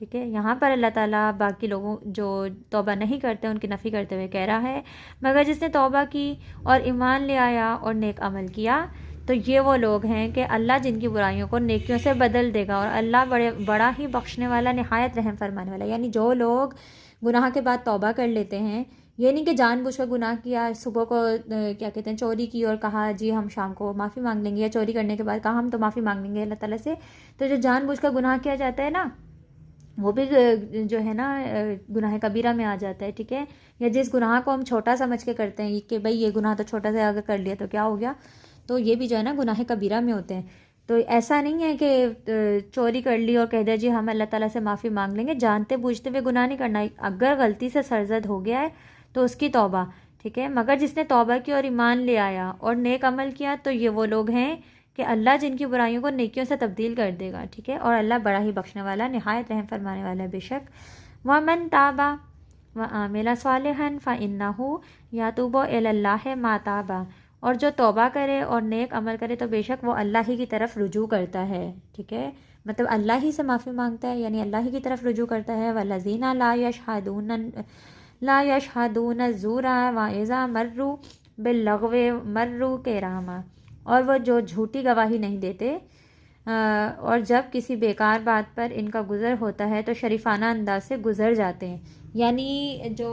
ٹھیک ہے، یہاں پر اللہ تعالیٰ باقی لوگوں جو توبہ نہیں کرتے ان کی نفی کرتے ہوئے کہہ رہا ہے مگر جس نے توبہ کی اور ایمان لے آیا اور نیک عمل کیا تو یہ وہ لوگ ہیں کہ اللہ جن کی برائیوں کو نیکیوں سے بدل دے گا، اور اللہ بڑا ہی بخشنے والا، نہایت رحم فرمانے والا۔ یعنی جو لوگ گناہ کے بعد توبہ کر لیتے ہیں، یہ نہیں کہ جان بوجھ کر گناہ کیا، صبح کو کیا کہتے ہیں چوری کی اور کہا جی ہم شام کو معافی مانگ لیں گے، یا چوری کرنے کے بعد کہا ہم تو معافی مانگ لیں گے اللہ تعالیٰ سے، تو جو جان بوجھ کر گناہ کیا جاتا ہے نا وہ بھی جو ہے نا گناہ کبیرہ میں آ جاتا ہے، ٹھیک ہے۔ یا جس گناہ کو ہم چھوٹا سمجھ کے کرتے ہیں کہ بھئی یہ گناہ تو چھوٹا سے اگر کر لیا تو کیا ہو گیا، تو یہ بھی جو ہے نا گناہ کبیرہ میں ہوتے ہیں۔ تو ایسا نہیں ہے کہ چوری کر لی اور کہہ دیا جی ہم اللہ تعالیٰ سے معافی مانگ لیں گے، جانتے بوجھتے ہوئے گناہ نہیں کرنا، اگر غلطی سے سرزد ہو گیا ہے تو اس کی توبہ، ٹھیک ہے۔ مگر جس نے توبہ کی اور ایمان لے آیا اور نیک عمل کیا تو یہ وہ لوگ ہیں کہ اللہ جن کی برائیوں کو نیکیوں سے تبدیل کر دے گا، ٹھیک ہے، اور اللہ بڑا ہی بخشنے والا، نہایت رحم فرمانے والا ہے۔ بے شک وَمَن تَابَ وَعَمِلَ صَالِحًا فَإِنَّهُ يَتُوبُ إِلَى اللَّهِ مَتَابًا، اور جو توبہ کرے اور نیک عمل کرے تو بے شک وہ اللہ ہی کی طرف رجوع کرتا ہے، ٹھیک ہے، مطلب اللہ ہی سے معافی مانگتا ہے، یعنی اللہ ہی کی طرف رجوع کرتا ہے۔ وَالَّذِينَ لا يشهدون الزور وَإِذَا مروا باللغو مروا كراما، اور وہ جو جھوٹی گواہی نہیں دیتے اور جب کسی بیکار بات پر ان کا گزر ہوتا ہے تو شریفانہ انداز سے گزر جاتے ہیں۔ یعنی جو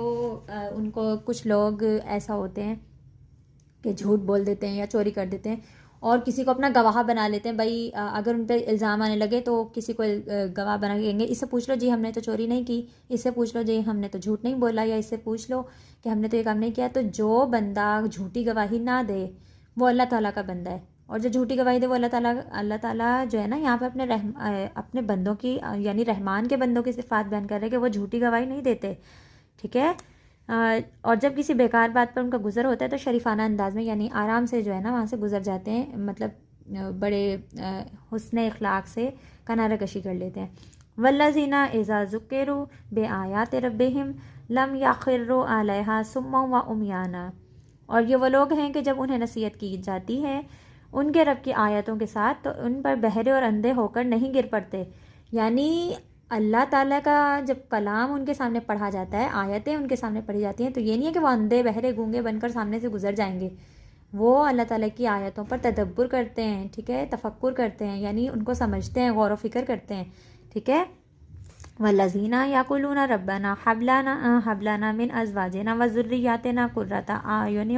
ان کو کچھ لوگ ایسا ہوتے ہیں کہ جھوٹ بول دیتے ہیں یا چوری کر دیتے ہیں اور کسی کو اپنا گواہ بنا لیتے ہیں، بھائی اگر ان پہ الزام آنے لگے تو کسی کو گواہ بنا کے کہیں گے اس سے پوچھ لو جی ہم نے تو چوری نہیں کی، اس سے پوچھ لو جی ہم نے تو جھوٹ نہیں بولا، یا اس سے پوچھ لو کہ ہم نے تو یہ کام نہیں کیا۔ تو جو بندہ جھوٹی گواہی نہ دے وہ اللہ تعالیٰ کا بندہ ہے، اور جو جھوٹی گواہی دے وہ اللہ تعالیٰ جو ہے نا یہاں پہ اپنے بندوں کی یعنی رحمان کے بندوں کی صفات بیان کر رہے کہ وہ جھوٹی گواہی نہیں دیتے، ٹھیک ہے۔ اور جب کسی بیکار بات پر ان کا گزر ہوتا ہے تو شریفانہ انداز میں یعنی آرام سے جو ہے نا وہاں سے گزر جاتے ہیں، مطلب بڑے حسن اخلاق سے کنارہ کشی کر لیتے ہیں۔ والذین اذا ذکروا بآیات ربہم لم یخروا علیہا صما وعمیانا، اور یہ وہ لوگ ہیں کہ جب انہیں نصیحت کی جاتی ہے ان کے رب کی آیتوں کے ساتھ تو ان پر بہرے اور اندھے ہو کر نہیں گر پڑتے۔ یعنی اللہ تعالیٰ کا جب کلام ان کے سامنے پڑھا جاتا ہے، آیتیں ان کے سامنے پڑھی جاتی ہیں، تو یہ نہیں ہے کہ وہ اندھے بہرے گونگے بن کر سامنے سے گزر جائیں گے، وہ اللہ تعالیٰ کی آیتوں پر تدبر کرتے ہیں، ٹھیک ہے، تفکر کرتے ہیں، یعنی ان کو سمجھتے ہیں، غور و فکر کرتے ہیں، ٹھیک ہے۔ والذین یقولون ربنا هب لنا من ازواجنا وذریاتنا قرۃ اعین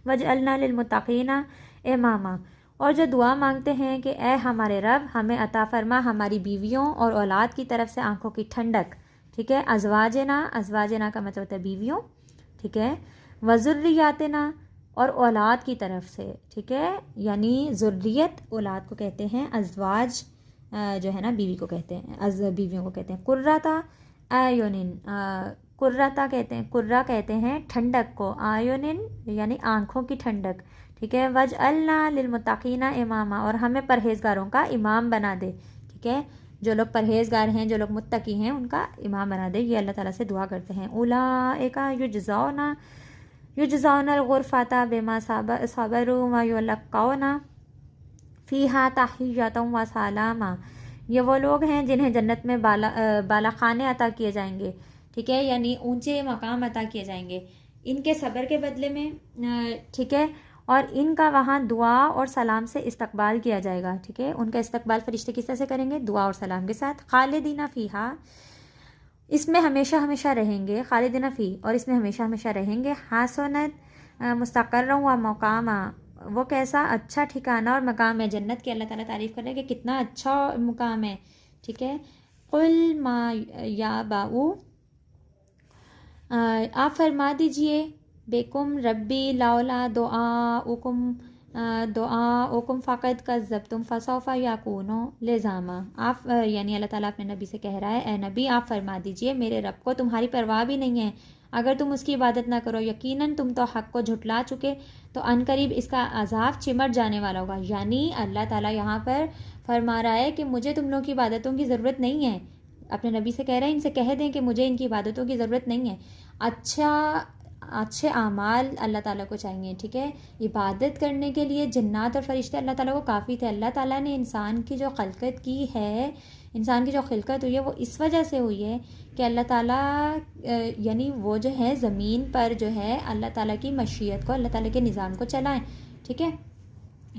واجعلنا للمتقین اماما، اور جو دعا مانگتے ہیں کہ اے ہمارے رب ہمیں عطا فرما ہماری بیویوں اور اولاد کی طرف سے آنکھوں کی ٹھنڈک، ٹھیک ہے۔ ازواجنا کا مطلب ہوتا ہے بیویوں، ٹھیک ہے، وذریاتنا اور اولاد کی طرف سے، ٹھیک ہے، یعنی ذریت اولاد کو کہتے ہیں، ازواج جو ہے نا بیوی کو کہتے ہیں، بیویوں کو کہتے ہیں۔ قرۃ اعین، قرۃ کہتے ہیں، قرہ کہتے ہیں ٹھنڈک کو، اعین یعنی آنکھوں کی ٹھنڈک، ٹھیک ہے۔ وجعلنا للمتقین اماما، اور ہمیں پرہیزگاروں کا امام بنا دے، ٹھیک ہے، جو لوگ پرہیزگار ہیں، جو لوگ متقی ہیں ان کا امام بنا دے، یہ اللہ تعالیٰ سے دعا کرتے ہیں۔ اولئک یجزون الغرفۃ بما صبروا ویلقون فیہا تحیۃ و سلاما، یہ وہ لوگ ہیں جنہیں جنت میں بالا خانے عطا کیے جائیں گے، ٹھیک ہے، یعنی اونچے مقام عطا کیے جائیں گے ان کے صبر کے بدلے میں، ٹھیک ہے، اور ان کا وہاں دعا اور سلام سے استقبال کیا جائے گا، ٹھیک ہے، ان کا استقبال فرشتے کس طرح سے کریں گے؟ دعا اور سلام کے ساتھ۔ خالدین فیہا، اس میں ہمیشہ ہمیشہ رہیں گے، خالدین فی، اور اس میں ہمیشہ ہمیشہ رہیں گے۔ حسنت مستقرا و مقاما، وہ کیسا اچھا ٹھکانہ اور مقام ہے، جنت کی اللہ تعالیٰ تعریف کر رہے ہیں کہ کتنا اچھا مقام ہے، ٹھیک ہے۔ قل ما یابعو، آپ فرما دیجئے، بیکم ربی لولا دعاؤکم فقد کذبتم فسوف یکون لزاما، آپ یعنی اللہ تعالیٰ اپنے نبی سے کہہ رہا ہے اے نبی آپ فرما دیجئے میرے رب کو تمہاری پرواہ بھی نہیں ہے اگر تم اس کی عبادت نہ کرو، یقیناً تم تو حق کو جھٹلا چکے تو عنقریب اس کا عذاب چمٹ جانے والا ہوگا۔ یعنی اللہ تعالیٰ یہاں پر فرما رہا ہے کہ مجھے تم لوگوں کی عبادتوں کی ضرورت نہیں ہے، اپنے نبی سے کہہ رہے ہیں ان سے کہہ دیں کہ مجھے ان کی عبادتوں کی ضرورت نہیں ہے، اچھے اعمال اللہ تعالیٰ کو چاہیے، ٹھیک ہے۔ عبادت کرنے کے لیے جنات اور فرشتے اللہ تعالیٰ کو کافی تھے، اللہ تعالیٰ نے انسان کی جو خلقت کی ہے، انسان کی جو خلقت ہوئی ہے وہ اس وجہ سے ہوئی ہے کہ اللہ تعالیٰ یعنی وہ جو ہے زمین پر جو ہے اللہ تعالیٰ کی مشیت کو، اللہ تعالیٰ کے نظام کو چلائیں. ٹھیک ہے،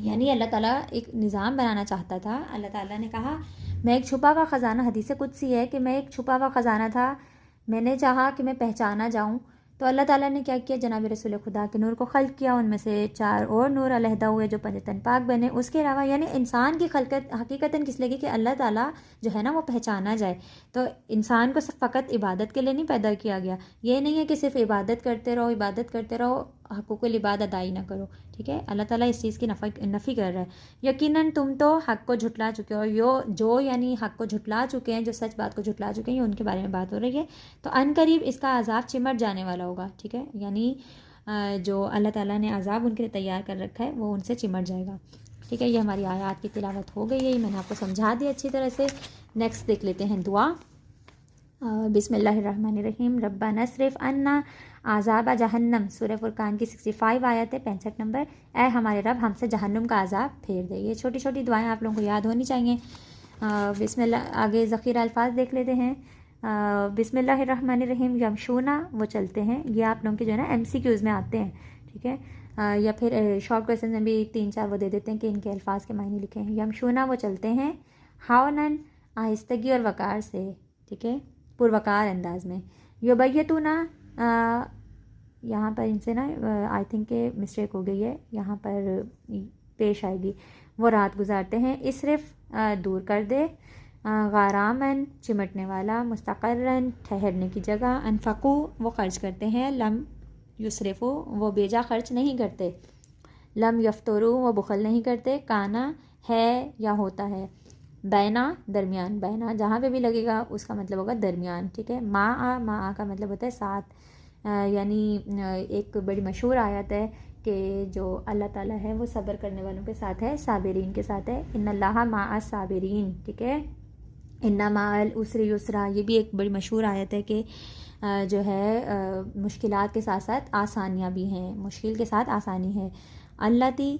یعنی اللہ تعالیٰ ایک نظام بنانا چاہتا تھا. اللہ تعالیٰ نے کہا میں ایک چھپا ہوا خزانہ، حدیث قدسی ہے کہ میں ایک چھپا ہوا خزانہ تھا، میں نے چاہا کہ میں پہچانا جاؤں. تو اللہ تعالیٰ نے کیا کیا، جناب رسول خدا کے نور کو خلق کیا، ان میں سے 4 اور نور علیحدہ ہوئے جو پنجتن پاک بنے. اس کے علاوہ یعنی انسان کی خلقت حقیقتاً کس لگی کہ اللہ تعالیٰ جو ہے نا وہ پہچانا جائے. تو انسان کو صرف فقط عبادت کے لیے نہیں پیدا کیا گیا. یہ نہیں ہے کہ صرف عبادت کرتے رہو عبادت کرتے رہو، حقوق العباد ادائی نہ کرو. ٹھیک ہے، اللہ تعالیٰ اس چیز کی نفی کر رہا ہے. یقیناً تم تو حق کو جھٹلا چکے ہو، جو یعنی حق کو جھٹلا چکے ہیں، جو سچ بات کو جھٹلا چکے ہیں، ان کے بارے میں بات ہو رہی ہے. تو ان قریب اس کا عذاب چمٹ جانے والا ہوگا. ٹھیک ہے، یعنی جو اللہ تعالیٰ نے عذاب ان کے لیے تیار کر رکھا ہے وہ ان سے چمٹ جائے گا. ٹھیک ہے، یہ ہماری آیات کی تلاوت ہو گئی ہے، میں نے آپ کو سمجھا دیا اچھی طرح سے. نیکسٹ دیکھ لیتے ہیں دعا. بسم اللہ الرحمن الرحیم. ربنا اصرف عنا عذاب جہنم، سورہ فرقان کی 65 آیت ہے، 65 نمبر. اے ہمارے رب ہم سے جہنم کا عذاب پھیر دے. یہ چھوٹی چھوٹی دعائیں آپ لوگوں کو یاد ہونی چاہیے. بسم اللہ، آگے ذخیرہ الفاظ دیکھ لیتے ہیں. بسم اللہ الرحمن الرحیم. یمشونا، وہ چلتے ہیں. یہ آپ لوگوں کے جو ہے نا MCQs میں آتے ہیں. ٹھیک ہے، یا پھر شارٹ کویسچن میں بھی 3-4 وہ دے دیتے ہیں کہ ان کے الفاظ کے معنی لکھے ہیں. یمشونا، وہ چلتے ہیں. ہاونن، آہستگی اور وقار سے. ٹھیک ہے، پروقار انداز میں. یبیتونا، یہاں پر ان سے نا آئی تھنک کہ مسٹیک ہو گئی ہے، یہاں پر پیش آئے گی. وہ رات گزارتے ہیں. اسرف، دور کر دے. غارامن، چمٹنے والا. مستقرن، ٹھہرنے کی جگہ. انفقو، وہ خرچ کرتے ہیں. لم یسرفو، وہ بیجا خرچ نہیں کرتے. لم یفترو، وہ بخل نہیں کرتے. کانا، ہے یا ہوتا ہے. بینا، درمیان. بینا جہاں پہ بھی لگے گا اس کا مطلب ہوگا درمیان. ٹھیک ہے. ما کا مطلب ہوتا ہے ساتھ. یعنی ایک بڑی مشہور آیت ہے کہ جو اللہ تعالیٰ ہے وہ صبر کرنے والوں کے ساتھ ہے، صابرین کے ساتھ ہے. ان اللہ مع الصابرین. ٹھیک ہے. ان مع العسر یسرا، یہ بھی ایک بڑی مشہور آیت ہے کہ جو ہے مشکلات کے ساتھ ساتھ آسانیاں بھی ہیں، مشکل کے ساتھ آسانی ہے. اللتی،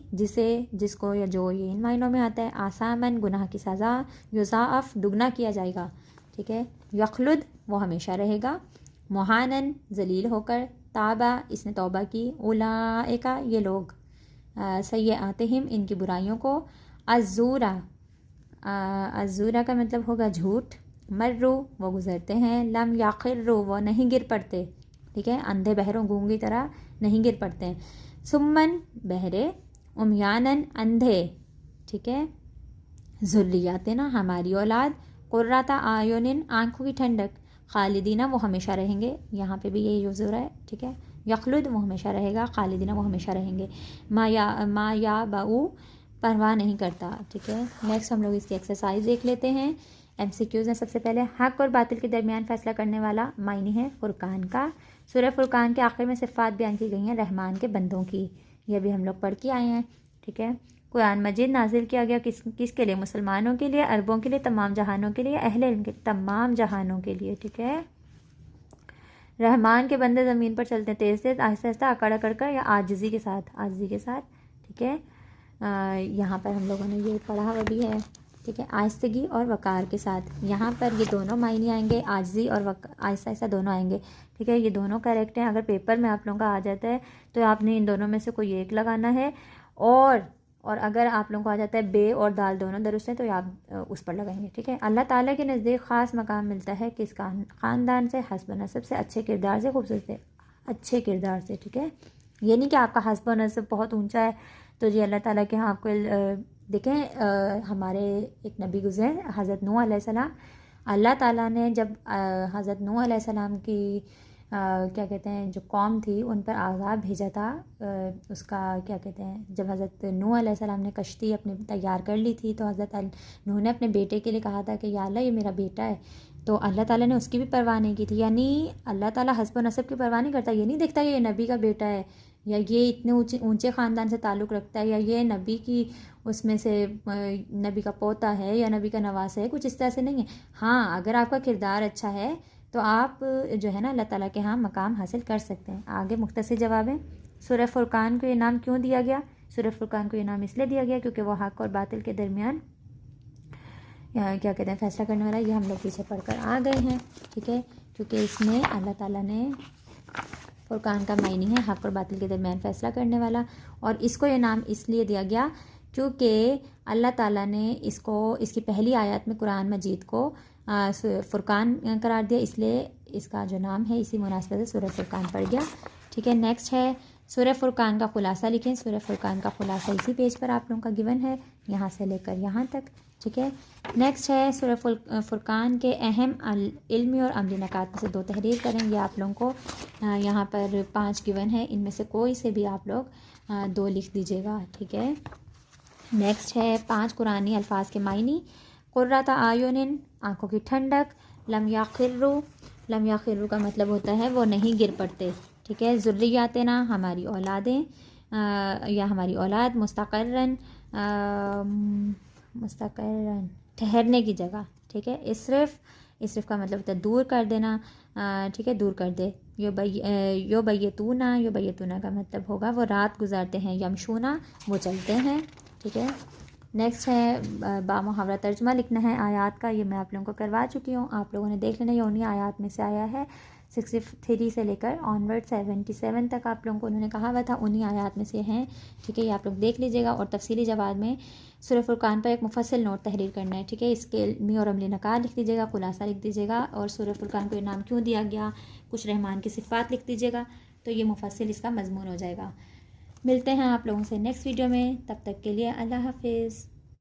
جس کو یا جو، یہ ان معنوں میں آتا ہے. آسامن، گناہ کی سزا. یضاعف، دگنا کیا جائے گا. ٹھیک ہے. یخلد، وہ ہمیشہ رہے گا. مہانن، ذلیل ہو کر. تابہ، اس نے توبہ کی. اولئک، یہ لوگ. سیئاتہم، ان کی برائیوں کو. الزورا، الزورا کا مطلب ہوگا جھوٹ. مرو، وہ گزرتے ہیں. لم یخروا، وہ نہیں گر پڑتے. ٹھیک ہے، اندھے بہروں گونگی طرح نہیں گر پڑتے ہیں. سمن، بہرے. امیانن، اندھے. ٹھیک ہے. ذریاتنا، ہماری اولاد. قرۃ اعین، آنکھوں کی ٹھنڈک. خالدینہ، وہ ہمیشہ رہیں گے. یہاں پہ بھی یہی یوز ہو رہا ہے. ٹھیک ہے. یخلد، وہ ہمیشہ رہے گا. خالدینہ، وہ ہمیشہ رہیں گے. ما یا باؤ، پرواہ نہیں کرتا. ٹھیک ہے. نیکسٹ ہم لوگ اس کی ایکسرسائز دیکھ لیتے ہیں. MCQs ہیں. سب سے پہلے حق اور باطل کے درمیان فیصلہ کرنے والا معنی ہے فرقان کا. سورہ فرقان کے آخر میں صفات بیان کی گئی ہیں رحمان کے بندوں کی. یہ بھی ہم لوگ پڑھ کے آئے ہیں. ٹھیک ہے. قرآن مجید نازل کیا گیا کس کے لیے؟ مسلمانوں کے لیے، عربوں کے لیے، تمام جہانوں کے لیے، اہل علم کے تمام جہانوں کے لیے. ٹھیک ہے. رحمان کے بندے زمین پر چلتے ہیں تیز تیز، آہستہ آہستہ، اکڑ اکڑ کر، یا عاجزی کے ساتھ. عاجزی کے ساتھ. ٹھیک ہے. یہاں پر ہم لوگوں نے یہ پڑھا ہوا بھی ہے. ٹھیک ہے. آہستگی اور وقار کے ساتھ. یہاں پر یہ دونوں معنی آئیں گے، عاجزی اور آہستہ آہستہ دونوں آئیں گے. ٹھیک ہے. یہ دونوں کریکٹ ہیں. اگر پیپر میں آپ لوگوں کا آ جاتا ہے تو آپ نے ان دونوں میں سے کوئی ایک لگانا ہے، اور اگر آپ لوگوں کو آ جاتا ہے بے اور دال دونوں درست ہیں تو آپ اس پر لگائیں گے. ٹھیک ہے. اللہ تعالیٰ کے نزدیک خاص مقام ملتا ہے کس کا؟ خاندان سے، حسب نسب سے، اچھے کردار سے، خوبصورت سے، اچھے کردار سے. ٹھیک ہے. یہ نہیں کہ آپ کا حسب نسب بہت اونچا ہے تو جی اللہ تعالیٰ کے ہاں آپ کو دیکھیں ہمارے ایک نبی گزرے حضرت نوح علیہ السلام. اللہ تعالیٰ نے جب حضرت نوح علیہ السلام کی کیا کہتے ہیں جو قوم تھی ان پر عذاب بھیجا تھا، اس کا کیا کہتے ہیں، جب حضرت نوح علیہ السلام نے کشتی اپنی تیار کر لی تھی تو حضرت نوح نے اپنے بیٹے کے لیے کہا تھا کہ یا اللہ یہ میرا بیٹا ہے. تو اللہ تعالیٰ نے اس کی بھی پرواہ نہیں کی تھی. یعنی اللہ تعالیٰ حسب و نسب کی پرواہ نہیں کرتا. یہ نہیں دیکھتا یہ نبی کا بیٹا ہے، یا یہ اتنے اونچے خاندان سے تعلق رکھتا ہے، یا یہ نبی کی اس میں سے نبی کا پوتا ہے یا نبی کا نواس ہے. کچھ اس طرح سے نہیں ہے. ہاں اگر آپ کا کردار اچھا ہے تو آپ جو ہے نا اللہ تعالیٰ کے ہاں مقام حاصل کر سکتے ہیں. آگے مختصر جواب ہے. سورہ فرقان کو یہ نام کیوں دیا گیا؟ سورہ فرقان کو یہ نام اس لیے دیا گیا کیونکہ وہ حق اور باطل کے درمیان کیا کہتے ہیں فیصلہ کرنے والا، یہ ہم لوگ پیچھے پڑھ کر آ گئے ہیں، ٹھیک ہے، کیونکہ اس میں اللہ تعالیٰ نے فرقان کا معنی ہے حق اور باطل کے درمیان فیصلہ کرنے والا، اور اس کو یہ نام اس لیے دیا گیا کیونکہ اللہ تعالیٰ نے اس کی پہلی آیات میں قرآن مجید کو فرقان قرار دیا، اس لیے اس کا جو نام ہے اسی مناسبت سے سورہ فرقان پڑ گیا، ٹھیک ہے۔ نیکسٹ ہے سورہ فرقان کا خلاصہ لکھیں۔ سورہ فرقان کا خلاصہ اسی پیج پر آپ لوگوں کا گیون ہے، یہاں سے لے کر یہاں تک، ٹھیک ہے۔ نیکسٹ ہے سورہ فرقان کے اہم علمی اور عملی نکات میں سے 2 تحریر کریں، یہ آپ لوگوں کو یہاں پر 5 گیون ہے، ان میں سے کوئی سے بھی آپ لوگ 2 لکھ دیجیے گا، ٹھیک ہے۔ نیکسٹ ہے 5 قرآنی الفاظ کے معنی۔ قرۃ اعین، آنکھوں کی ٹھنڈک۔ لم یخروا، لم یخروا کا مطلب ہوتا ہے وہ نہیں گر پڑتے، ٹھیک ہے۔ ذریاتنا، ہماری اولادیں یا ہماری اولاد۔ مستقرن، مستقرن ٹھہرنے کی جگہ، ٹھیک ہے۔ اسرف کا مطلب ہوتا ہے دور کر دینا، ٹھیک ہے، دور کر دے۔ یوبیتونا، یوبیتونا کا مطلب ہوگا وہ رات گزارتے ہیں۔ یمشونا، وہ چلتے ہیں، ٹھیک ہے۔ نیکسٹ ہے با محاورہ ترجمہ لکھنا ہے آیات کا، یہ میں آپ لوگوں کو کروا چکی ہوں، آپ لوگوں نے دیکھ لینا، یہ انہی آیات میں سے آیا ہے، 63 سے لے کر آنورڈ 77 تک آپ لوگوں کو انہوں نے کہا ہوا تھا، انہی آیات میں سے ہیں، ٹھیک ہے۔ یہ آپ لوگ دیکھ لیجیے گا، اور تفصیلی جواب میں سورہ فرقان پر ایک مفصل نوٹ تحریر کرنا ہے، ٹھیک ہے۔ اس کے علمی اور عملی نکات لکھ دیجیے گا، خلاصہ لکھ دیجیے گا، اور سورہ فرقان کو یہ نام کیوں دیا گیا، کچھ رحمان کی صفات لکھ دیجیے گا، تو یہ مفصل اس کا مضمون ہو جائے گا۔ ملتے ہیں آپ لوگوں سے نیکسٹ ویڈیو میں، تب تک کے لیے اللہ حافظ۔